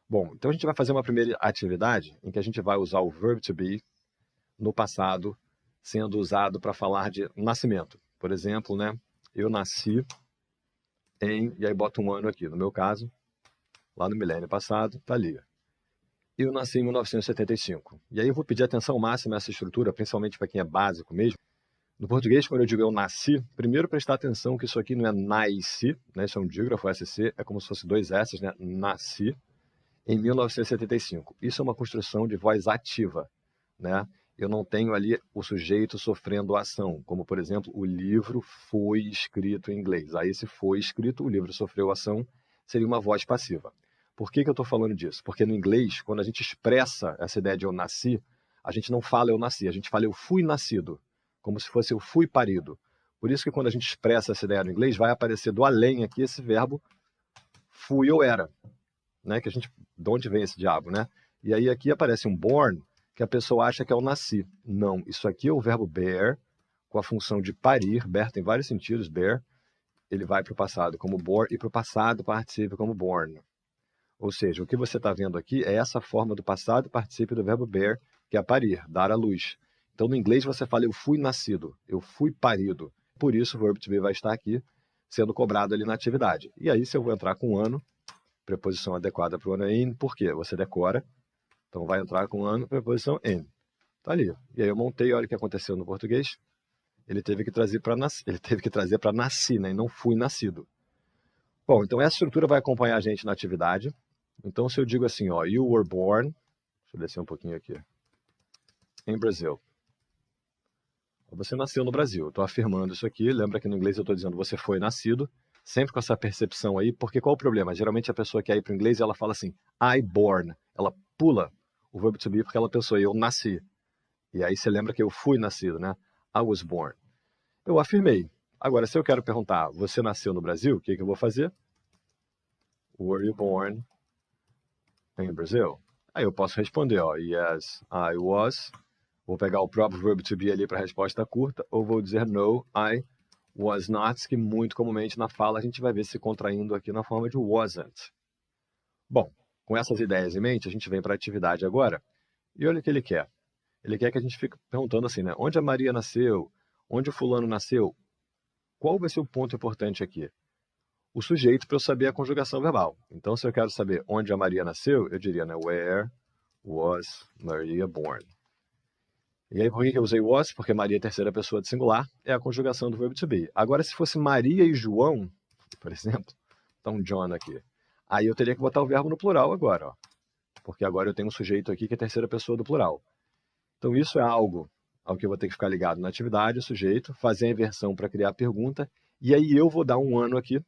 Bom, então a gente vai fazer uma primeira atividade em que a gente vai usar o verb to be no passado, sendo usado para falar de nascimento. Por exemplo, né? Eu nasci em... E aí bota um ano aqui. No meu caso, lá no milênio passado, tá ali. Eu nasci em 1975. E aí eu vou pedir atenção máxima a essa estrutura, principalmente para quem é básico mesmo. No português, quando eu digo eu nasci, primeiro prestar atenção que isso aqui não é nasci, né? Isso é um dígrafo SC, é como se fosse dois S, né? Nasci em 1975. Isso é uma construção de voz ativa, né? Eu não tenho ali o sujeito sofrendo ação, como, por exemplo, o livro foi escrito em inglês. Aí, se foi escrito, o livro sofreu ação, seria uma voz passiva. Por que eu estou falando disso? Porque no inglês, quando a gente expressa essa ideia de eu nasci, a gente não fala eu nasci, a gente fala eu fui nascido, como se fosse eu fui parido. Por isso que quando a gente expressa essa ideia no inglês, vai aparecer do além aqui esse verbo fui ou era, né? Que a gente, de onde vem esse diabo, né? E aí aqui aparece um born, que a pessoa acha que é o nasci. Não, isso aqui é o verbo bear, com a função de parir. Bear tem vários sentidos, bear. Ele vai para o passado como born e para o passado participio como born. Ou seja, o que você está vendo aqui é essa forma do passado participio do verbo bear, que é parir, dar à luz. Então, no inglês, você fala eu fui nascido, eu fui parido. Por isso, o verbo to be vai estar aqui, sendo cobrado ali na atividade. E aí, se eu vou entrar com um ano, preposição adequada para o ano é in, por quê? Você decora, então vai entrar com ano, preposição in. Tá ali. E aí eu montei, olha o que aconteceu no português. Ele teve que trazer para nasci, né? E não fui nascido. Bom, então essa estrutura vai acompanhar a gente na atividade. Então se eu digo assim, ó, you were born, deixa eu descer um pouquinho aqui, em Brasil. Você nasceu no Brasil. Estou afirmando isso aqui. Lembra que no inglês eu estou dizendo você foi nascido. Sempre com essa percepção aí, porque qual o problema? Geralmente a pessoa que é aí para o inglês, ela fala assim, I born. Ela pula o verbo to be porque ela pensou, eu nasci. E aí você lembra que eu fui nascido, né? I was born. Eu afirmei. Agora, se eu quero perguntar, você nasceu no Brasil? O que eu vou fazer? Were you born in Brazil? Aí eu posso responder, ó, yes, I was. Vou pegar o próprio verbo to be ali para a resposta curta, ou vou dizer no, I was not, que muito comumente na fala a gente vai ver se contraindo aqui na forma de wasn't. Bom, com essas ideias em mente, a gente vem para a atividade agora, e olha o que ele quer. Ele quer que a gente fique perguntando assim, né? Onde a Maria nasceu? Onde o fulano nasceu? Qual vai ser o ponto importante aqui? O sujeito para eu saber a conjugação verbal. Então, se eu quero saber onde a Maria nasceu, eu diria, né? Where was Maria born? E aí, por que eu usei was? Porque Maria é terceira pessoa de singular, é a conjugação do verbo to be. Agora, se fosse Maria e João, por exemplo, tá um John aqui, aí eu teria que botar o verbo no plural agora, ó, porque agora eu tenho um sujeito aqui que é terceira pessoa do plural. Então, isso é algo ao que eu vou ter que ficar ligado na atividade, o sujeito, fazer a inversão para criar a pergunta, e aí eu vou dar um ano aqui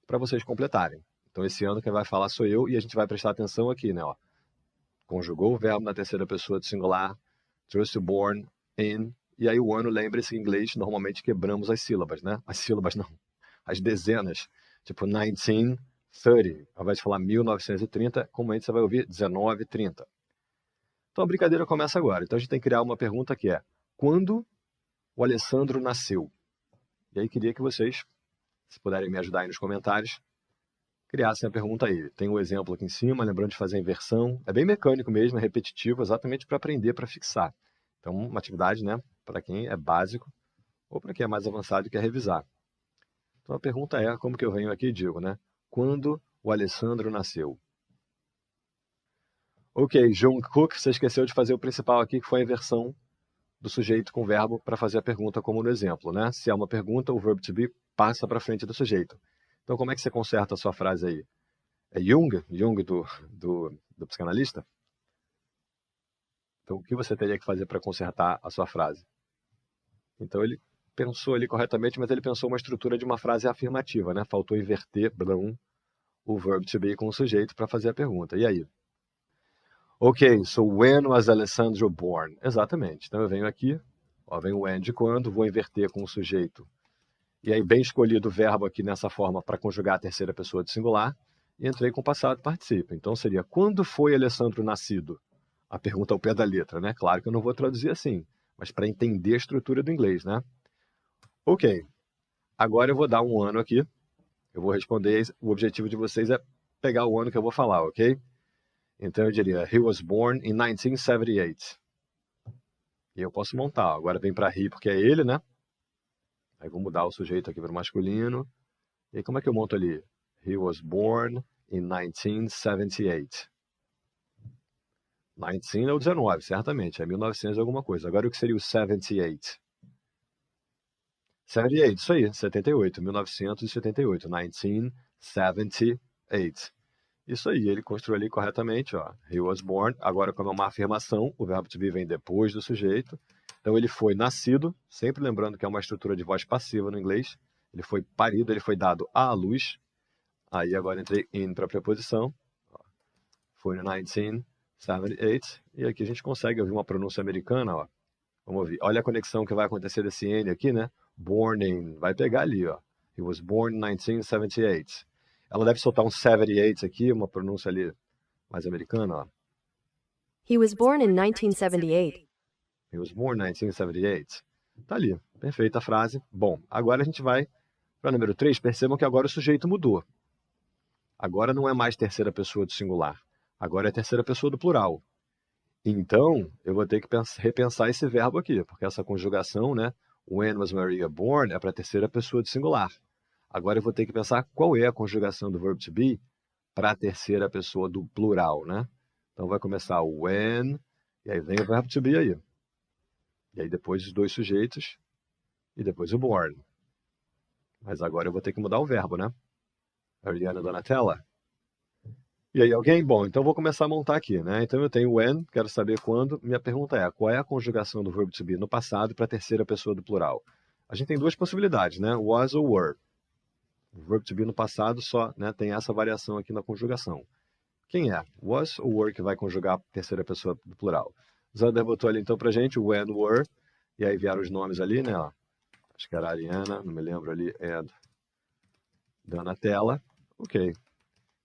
para vocês completarem. Então, esse ano quem vai falar sou eu, e a gente vai prestar atenção aqui, né? Ó. Conjugou o verbo na terceira pessoa do singular, trouxe o born, in, e aí o ano, lembre-se, em inglês, normalmente quebramos as sílabas, né? As sílabas não, as dezenas. Tipo 1930, ao invés de falar 1930, comumente você vai ouvir 1930. Então a brincadeira começa agora. Então a gente tem que criar uma pergunta que é: quando o Alessandro nasceu? E aí queria que vocês, se puderem me ajudar aí nos comentários, criassem a pergunta aí. Tem um exemplo aqui em cima, lembrando de fazer a inversão. É bem mecânico mesmo, é repetitivo, exatamente para aprender, para fixar. Então, uma atividade, né, para quem é básico ou para quem é mais avançado e quer revisar. Então, a pergunta é, como que eu venho aqui e digo, né? Quando o Alessandro nasceu? Ok, Jungkook, você esqueceu de fazer o principal aqui, que foi a inversão do sujeito com o verbo para fazer a pergunta, como no exemplo, né? Se é uma pergunta, o verbo to be passa para frente do sujeito. Então, como é que você conserta a sua frase aí? É Jung do psicanalista? Então, o que você teria que fazer para consertar a sua frase? Então, ele pensou ali corretamente, mas ele pensou uma estrutura de uma frase afirmativa, né? Faltou inverter o verb to be com o sujeito para fazer a pergunta. E aí? Ok, so when was Alessandro born? Exatamente. Então, eu venho aqui, ó, vem o when de quando, vou inverter com o sujeito. E aí, bem escolhido o verbo aqui nessa forma para conjugar a terceira pessoa de singular, e entrei com o passado participo. Então, seria, quando foi Alessandro nascido? A pergunta ao pé da letra, né? Claro que eu não vou traduzir assim, mas para entender a estrutura do inglês, né? Ok, agora eu vou dar um ano aqui, eu vou responder, o objetivo de vocês é pegar o ano que eu vou falar, ok? Então eu diria, he was born in 1978. E eu posso montar. Agora vem para he porque é ele, né? Aí vou mudar o sujeito aqui para o masculino. E aí, como é que eu monto ali? He was born in 1978. 19 é o 19, certamente. É 1900 alguma coisa. Agora o que seria o 78? 78, isso aí, 78, 1978, 1978. Isso aí, ele construiu ali corretamente, ó. He was born. Agora, como é uma afirmação, o verbo to be vem depois do sujeito. Então, ele foi nascido, sempre lembrando que é uma estrutura de voz passiva no inglês. Ele foi parido, ele foi dado à luz. Aí, agora entrei in para a preposição. Foi no 1978. E aqui a gente consegue ouvir uma pronúncia americana, ó. Vamos ouvir. Olha a conexão que vai acontecer desse N aqui, né? Born in. Vai pegar ali, ó. He was born in 1978. Ela deve soltar um 78 aqui, uma pronúncia ali mais americana, ó. He was born in 1978. He was born in 1978. Tá ali. Perfeita a frase. Bom, agora a gente vai para o número 3. Percebam que agora o sujeito mudou. Agora não é mais terceira pessoa do singular. Agora é terceira pessoa do plural. Então, eu vou ter que repensar esse verbo aqui, porque essa conjugação, né? When was Maria born é para a terceira pessoa do singular. Agora eu vou ter que pensar qual é a conjugação do verbo to be para a terceira pessoa do plural, né? Então vai começar o when, e aí vem o verbo to be aí. E aí depois os dois sujeitos, e depois o born. Mas agora eu vou ter que mudar o verbo, né? Ariana Donatella. E aí, alguém? Bom, então vou começar a montar aqui, né? Então eu tenho when, quero saber quando. Minha pergunta é, qual é a conjugação do verbo to be no passado para a terceira pessoa do plural? A gente tem duas possibilidades, né? Was ou were. O verbo to be no passado só, né, tem essa variação aqui na conjugação. Quem é? Was ou were que vai conjugar a terceira pessoa do plural? Zander botou ali então pra gente when, were, e aí vieram os nomes ali, né? Ó. Acho que era a Ariana, não me lembro ali, and Donatella. Ok.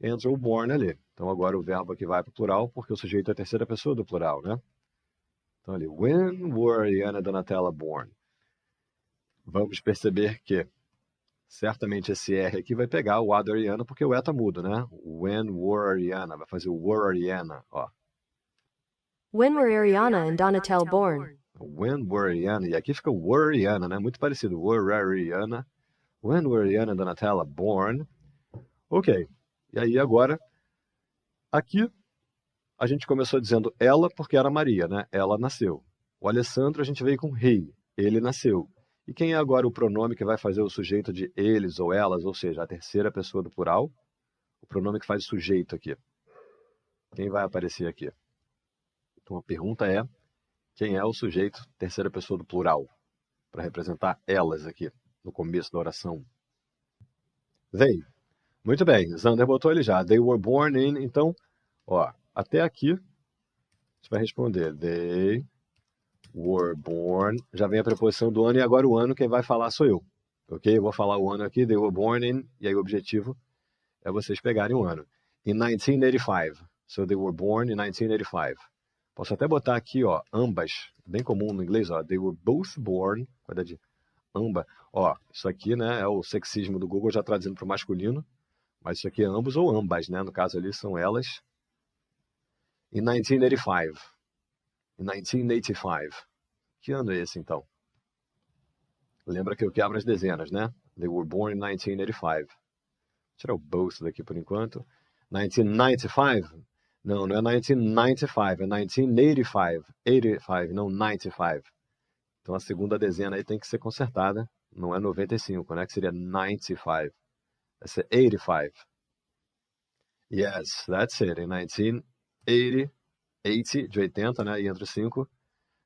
Entrou o born ali. Então agora o verbo aqui vai para o plural, porque o sujeito é a terceira pessoa do plural, né? Então ali, when were Ariana Donatella born? Vamos perceber que certamente esse R aqui vai pegar o A da Ariana, porque o E tá mudo, né? When were Ariana, vai fazer o were Ariana, ó. When were Ariana and Donatella born? When were Ariana, e aqui fica were Ariana, né? Muito parecido, were Ariana. When were Ariana and Donatella born? Ok. E aí agora, aqui a gente começou dizendo ela porque era Maria, né? Ela nasceu. O Alessandro a gente veio com he, ele nasceu. E quem é agora o pronome que vai fazer o sujeito de eles ou elas, ou seja, a terceira pessoa do plural? O pronome que faz o sujeito aqui. Quem vai aparecer aqui? Então a pergunta é, quem é o sujeito terceira pessoa do plural? Para representar elas aqui, no começo da oração. They. Muito bem, Zander botou ele já. They were born in, então, ó, até aqui, a gente vai responder. They were born. Já vem a preposição do ano e agora o ano quem vai falar sou eu. Ok? Eu vou falar o ano aqui. They were born in. E aí o objetivo é vocês pegarem o ano. In 1985. So they were born in 1985. Posso até botar aqui, ó, ambas. Bem comum no inglês, ó. They were both born. Cuida de amba. Ó, isso aqui, né, é o sexismo do Google já traduzindo para o masculino. Mas isso aqui é ambos ou ambas, né? No caso ali são elas. In 1985. In 1985. Que ano é esse, então? Lembra que eu quebro as dezenas, né? They were born in 1985. Vou tirar o both daqui por enquanto. 1995? Não, não é 1995, é 1985. 85, não 95. Então a segunda dezena aí tem que ser consertada. Não é 95, né? Que seria 95. Vai ser 85. Yes, that's it. In 1980, 80, de 80, né? E entre os 5,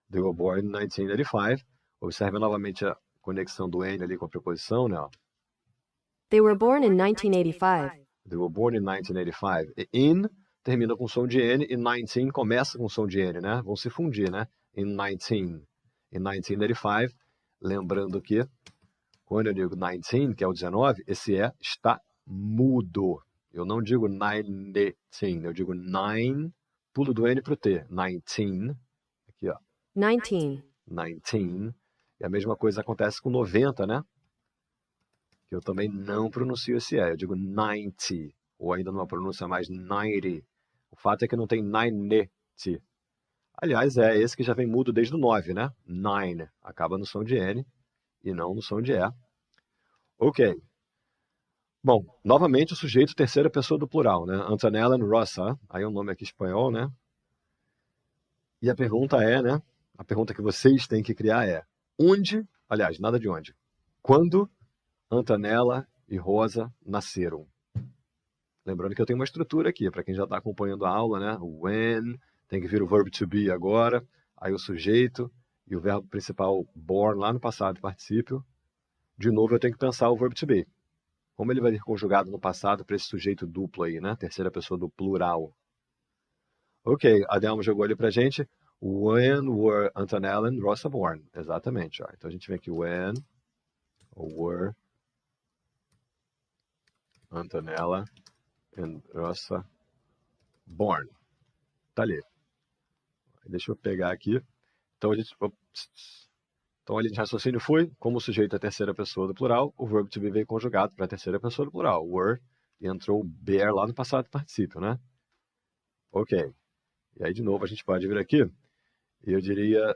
they were born in 1985. Observe novamente a conexão do N ali com a preposição, né? They were born in 1985. They were born in 1985. E in termina com som de N e 19 começa com som de N, né? Vão se fundir, né? In 19. In 1985. Lembrando que, quando eu digo 19, que é o 19, esse E está mudo. Eu não digo 19, eu digo 9, pulo do N para o T. 19. Aqui, ó. 19. 19. E a mesma coisa acontece com 90, né? Que eu também não pronuncio esse E. Eu digo 90. Ou ainda numa pronúncia mais 90. O fato é que não tem 90. Aliás, é esse que já vem mudo desde o 9, né? Nine. Acaba no som de N e não no som de E. Ok. Bom, novamente o sujeito terceira pessoa do plural, né? Antonella and Rosa. Aí é um nome aqui espanhol, né? E a pergunta é, né? A pergunta que vocês têm que criar é: onde, aliás, nada de onde, quando Antonella e Rosa nasceram? Lembrando que eu tenho uma estrutura aqui, para quem já está acompanhando a aula, né? When, tem que vir o verbo to be agora, aí o sujeito e o verbo principal born lá no passado particípio. De novo, eu tenho que pensar o verbo to be. Como ele vai vir conjugado no passado para esse sujeito duplo aí, né? Terceira pessoa do plural. Ok, a Delma jogou ali pra gente. When were Antonella and Rosa born? Exatamente. Ó. Então a gente vem aqui, when were Antonella and Rosa born? Tá ali. Deixa eu pegar aqui. Então a gente raciocínio foi, como o sujeito é a terceira pessoa do plural, o verbo to be veio conjugado para a terceira pessoa do plural. Were, e entrou bear lá no passado particípio, né? Ok. E aí, de novo, a gente pode vir aqui e eu diria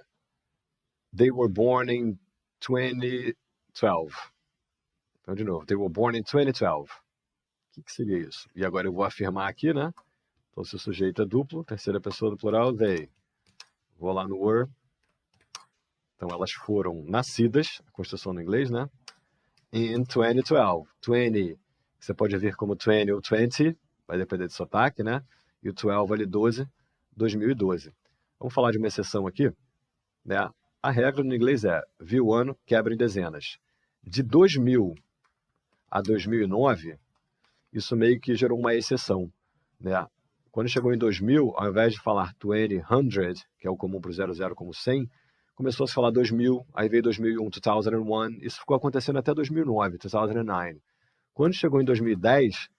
they were born in 2012. Então, de novo, they were born in 2012. O que seria isso? E agora eu vou afirmar aqui, né? Então, se o sujeito é duplo, terceira pessoa do plural, they. Vou lá no were. Então, elas foram nascidas, a construção no inglês, né? In 2012. 20, você pode vir como 20 ou 20, vai depender do sotaque, né? E o 12 vale 12, 2012. Vamos falar de uma exceção aqui, né? A regra no inglês é, viu o ano, quebra em dezenas. De 2000 a 2009, isso meio que gerou uma exceção, né? Quando chegou em 2000, ao invés de falar 20, 100, que é o comum para o 00 como 100, começou a se falar 2000, aí veio 2001, 2001, isso ficou acontecendo até 2009, 2009. Quando chegou em 2010,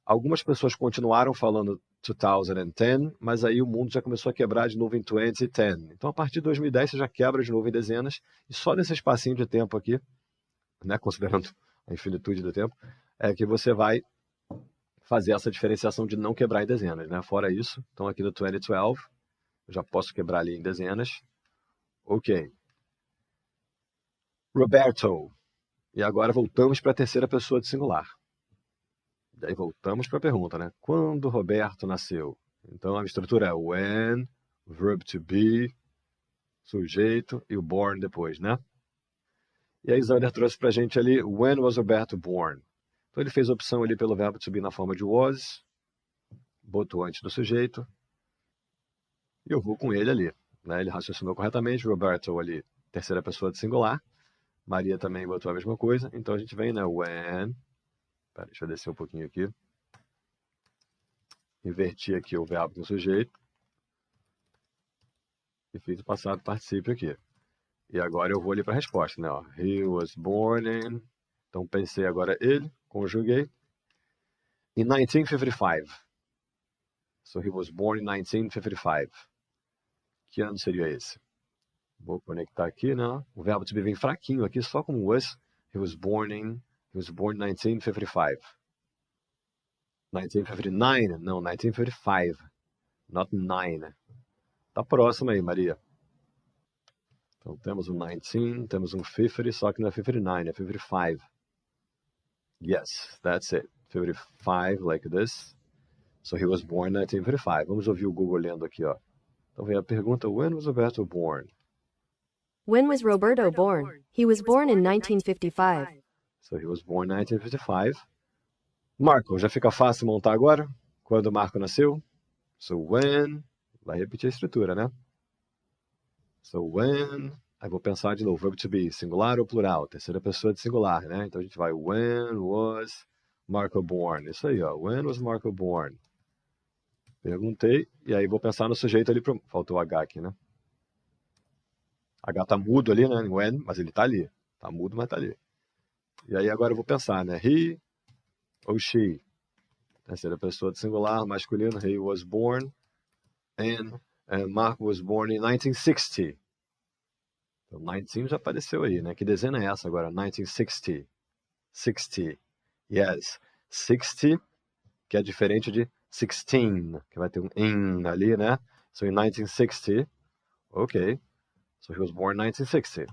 algumas pessoas continuaram falando 2010, mas aí o mundo já começou a quebrar de novo em 2010. Então, a partir de 2010, você já quebra de novo em dezenas, e só nesse espacinho de tempo aqui, né, considerando a infinitude do tempo, é que você vai fazer essa diferenciação de não quebrar em dezenas, né? Fora isso, então aqui no 2012, eu já posso quebrar ali em dezenas. Ok. Roberto. E agora voltamos para a terceira pessoa de singular. Daí voltamos para a pergunta, né? Quando Roberto nasceu? Então a estrutura é when, verb to be, sujeito e o born depois, né? E a Isander trouxe para a gente ali, when was Roberto born? Então ele fez a opção ali pelo verbo to be na forma de was, botou antes do sujeito, e eu vou com ele ali. Né? Ele raciocinou corretamente, Roberto ali, terceira pessoa de singular, Maria também botou a mesma coisa, então a gente vem, né, when, pera, deixa eu descer um pouquinho aqui, inverti aqui o verbo com o sujeito, e fiz o passado particípio aqui. E agora eu vou ali para a resposta, né, ó, he was born in, então pensei agora ele, conjuguei, in 1955. So he was born in 1955. Que ano seria esse? Vou conectar aqui, né? O verbo to be vem fraquinho aqui, só como was. He was born in 1955. 1959? Não, 1955. Not 9. Tá próximo aí, Maria. Então temos um 19, temos um 50, só que não é 59, é 55. Yes, that's it. 55, like this. So he was born in 1955. Vamos ouvir o Google lendo aqui, ó. Então vem a pergunta, when was Roberto born? When was Roberto born? He was born in 1955. So he was born in 1955. Marco, já fica fácil montar agora? Quando o Marco nasceu? So when, vai repetir a estrutura, né? So when, aí vou pensar de novo, verbo to be, singular ou plural? Terceira pessoa de singular, né? Então a gente vai, when was Marco born? Isso aí, ó, when was Marco born? Perguntei, e aí vou pensar no sujeito ali, faltou o H aqui, né? H tá mudo ali, né? When, mas ele tá ali. Tá mudo, mas tá ali. E aí agora eu vou pensar, né? He ou she. Terceira pessoa de singular, masculino. He was born and Mark was born in 1960. Então, 19 já apareceu aí, né? Que dezena é essa agora? 1960. 60. Yes. 60, que é diferente de 16, que vai ter um in ali, né? So, in 1960, ok. So, he was born in 1960.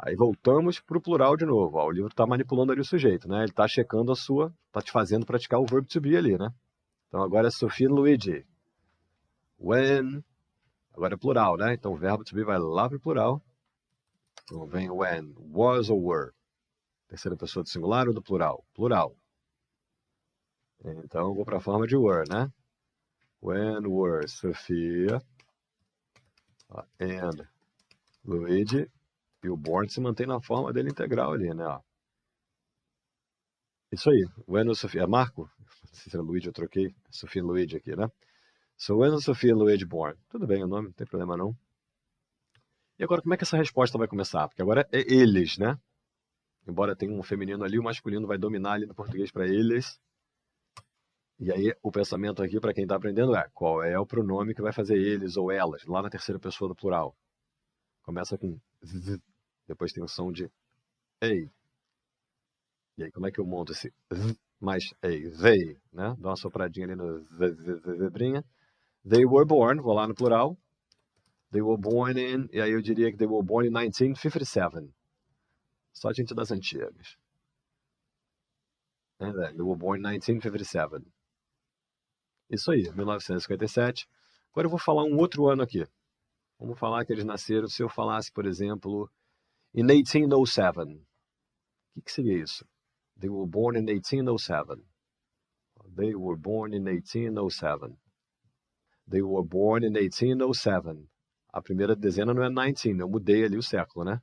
Aí voltamos para o plural de novo. Ó, o livro está manipulando ali o sujeito, né? Ele está checando está te fazendo praticar o verbo to be ali, né? Então agora é Sophie e Luigi. When, agora é plural, né? Então o verbo to be vai lá para o plural. Então vem when, was ou were. Terceira pessoa do singular ou do plural? Plural. Então vou para a forma de were, né? When were Sophia and Luigi. E o born se mantém na forma dele integral ali, né? Ó. Isso aí. When was Sophia... Marco? Não sei se era Luigi, eu troquei. Sophia e Luigi aqui, né? So when was Sophia and Luigi born? Tudo bem o nome, não tem problema não. E agora, como é que essa resposta vai começar? Porque agora é eles, né? Embora tenha um feminino ali, o masculino vai dominar ali no português para eles. E aí, o pensamento aqui, para quem está aprendendo, é qual é o pronome que vai fazer eles ou elas, lá na terceira pessoa do plural. Começa com z, depois tem o som de ei. E aí, como é que eu monto esse z mais ei? They, né? Dá uma sopradinha ali no zebrinha. They were born, vou lá no plural. They were born in, e aí eu diria que they were born in 1957. Só gente das antigas. They were born in 1957. Isso aí, 1957. Agora eu vou falar um outro ano aqui. Vamos falar que eles nasceram, se eu falasse, por exemplo, in 1807. O que seria isso? They were born in 1807. They were born in 1807. They were born in 1807. A primeira dezena não é 19, eu mudei ali o século, né?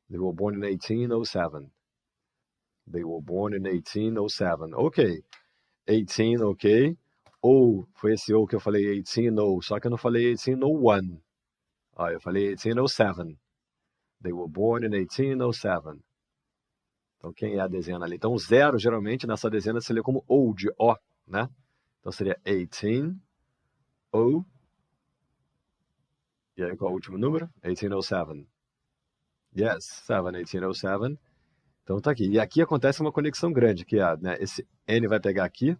They were born in 1807. They were born in 1807. Ok. 18, ok. Ou, foi esse ou que eu falei 18, só que eu não falei 1801. Eu falei 1807. They were born in 1807. Então, quem é a dezena ali? Então, o zero, geralmente, nessa dezena se lê como ou, de O, né? Então, seria 18, O. E aí, qual é o último número? 1807. Yes, 1807. Então, tá aqui. E aqui acontece uma conexão grande, que é, né, esse N vai pegar aqui.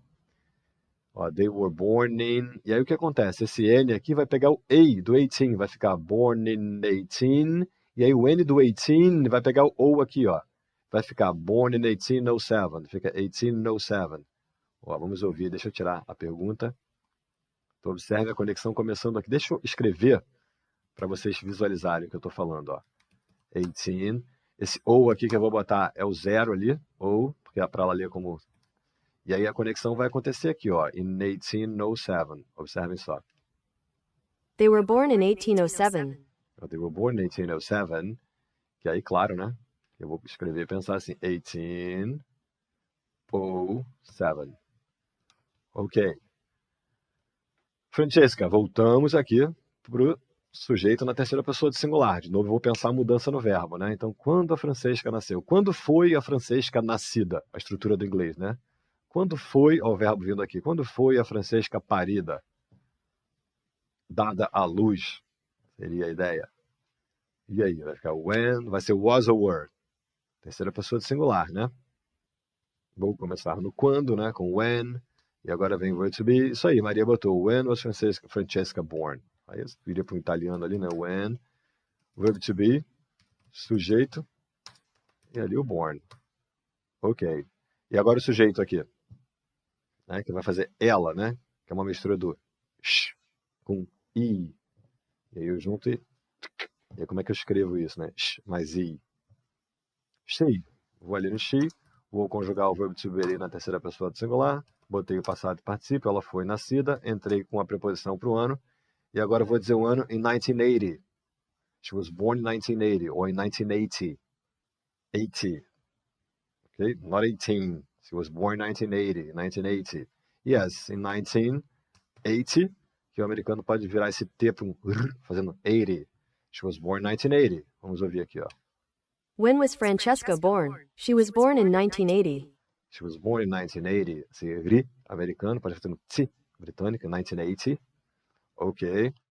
Ó, they were born in... E aí, o que acontece? Esse N aqui vai pegar o A do 18, vai ficar born in 18. E aí, o N do 18 vai pegar o O aqui, ó. Vai ficar born in 1807. Fica 1807. Ó, vamos ouvir, deixa eu tirar a pergunta. Então, observe a conexão começando aqui. Deixa eu escrever para vocês visualizarem o que eu estou falando. Ó. 18. Esse ou aqui que eu vou botar é o zero ali, ou, porque é para ela ler como... E aí a conexão vai acontecer aqui, ó, in 1807. Observem só. They were born in 1807. They were born in 1807. Que aí, claro, né? Eu vou escrever e pensar assim, 1807. Ok. Francesca, voltamos aqui para o sujeito na terceira pessoa de singular. De novo, eu vou pensar a mudança no verbo, né? Então, quando a Francesca nasceu? Quando foi a Francesca nascida? A estrutura do inglês, né? Quando foi, ó, o verbo vindo aqui, quando foi a Francesca parida? Dada à luz, seria a ideia. E aí, vai ficar when, vai ser was or were. Terceira pessoa de singular, né? Vou começar no quando, né? Com when. E agora vem o verbo to be. Isso aí, Maria botou when was Francesca born. Aí eu iria para o italiano ali, né? When. Verbo to be. Sujeito. E ali o born. Ok. E agora o sujeito aqui. Né? Que vai fazer ela, né? Que é uma mistura do sh com i. E aí eu junto e... E aí como é que eu escrevo isso, né? Sh mais i. She. Vou ali no she. Vou conjugar o verbo to be ali na terceira pessoa do singular. Botei o passado particípio. Ela foi nascida. Entrei com a preposição para o ano. E agora eu vou dizer o ano em 1980. She was born in 1980. Ou em 1980. 80. Okay? Not 18. She was born in 1980. 1980. Yes, in 1980. Que o americano pode virar esse T para um R, fazendo 80. She was born in 1980. Vamos ouvir aqui, ó. When was Francesca born? She was born in 1980. She was born in 1980. Esse R americano pode fazer um T britânico, 1980. Ok.